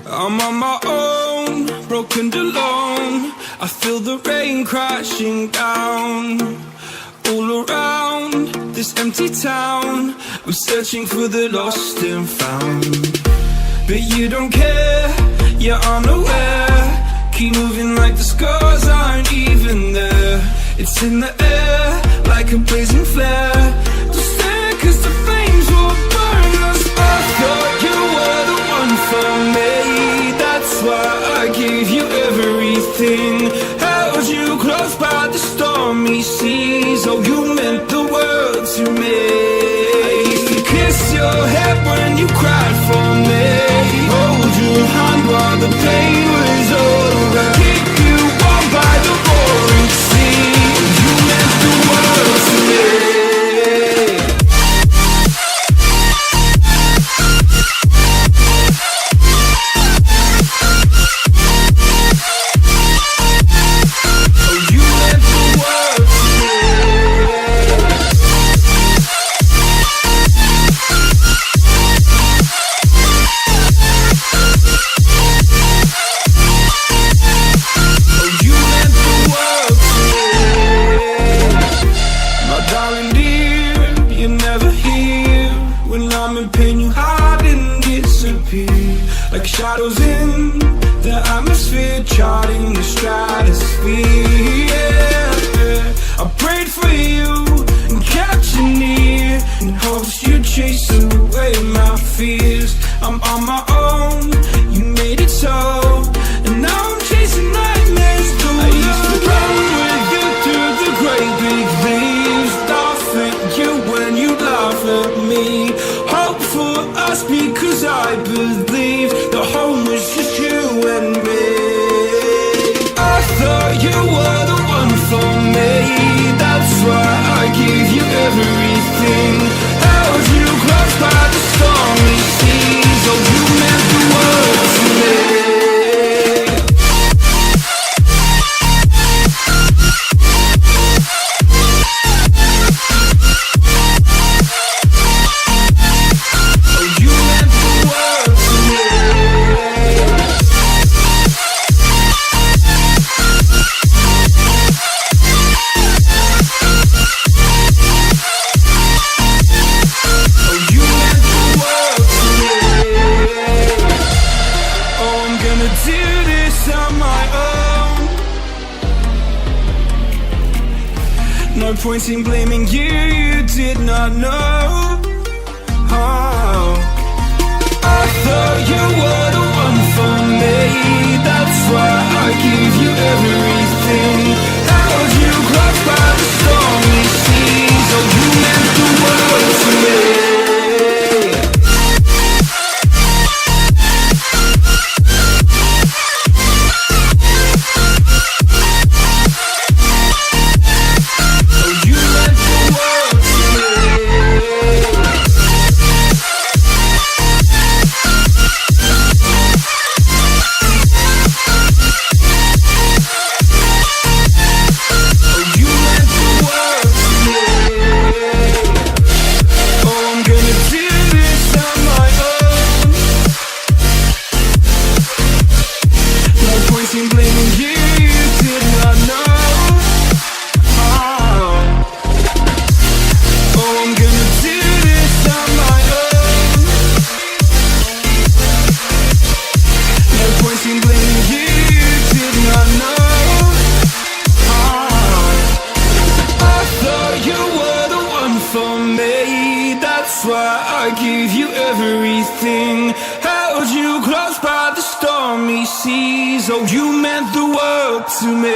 I'm on my own, broken and alone. I feel the rain crashing down all around this empty town. I'm searching for the lost and found, but you don't care, you're unaware. Keep moving like the scars aren't even there. It's in the air like a blazing flare. Don't stare cause the flames will burn us. I thought you were the one for me, that's why I gave you everything. Held you close by the stormy seas. Oh, you meant the world to me. I used to kiss your head when you cried for me, hold your hand while the pain was over, keep you warm by the roaring sea. You meant the world to me. Like shadows in the atmosphere, charting the stratosphere. Yeah. I prayed for you and kept you near in hopes you'd chase away my fears. I'm on my own, you made it so, and now I'm chasing nightmares through. I used to run with you through the great big leaves, laugh at you when you laugh at me. Hope for us because I believe the home was just you and me. I thought you were the one for me, that's why I gave you everything. Held you close by the stormy seas. Oh, you meant the world to me. No point in blaming you, you did not know. Oh, I thought you were the one for me, that's why I gave you everything. Held you close by the stormy seas. Oh, you meant the world to me. Oh, you meant the world to me.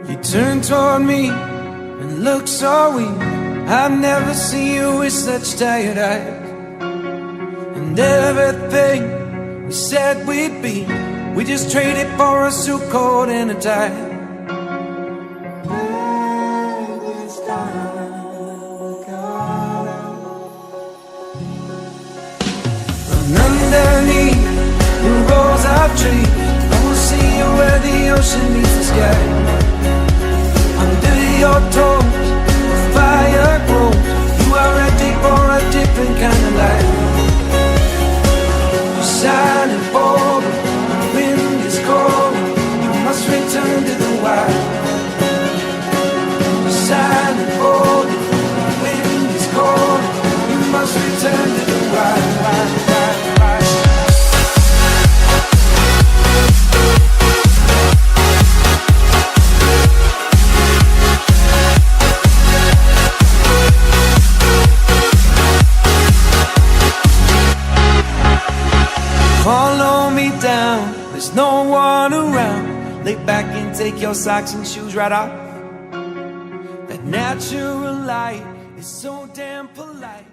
You turned toward me and looked so weak. I've never seen you with such tired eyes. And everything we said we'd be, we just traded for a suit coat and a tie. And underneath the rows of trees, I will see you where the ocean meets the sky. Under your toes, the fire grows. You are ready for a different kind of life. You're silent for the wind is cold. You must return to the wild. You're silent for the wind is cold. You must return to the wild. Follow me down, there's no one around. Lay back and take your socks and shoes right off. That natural light is so damn polite.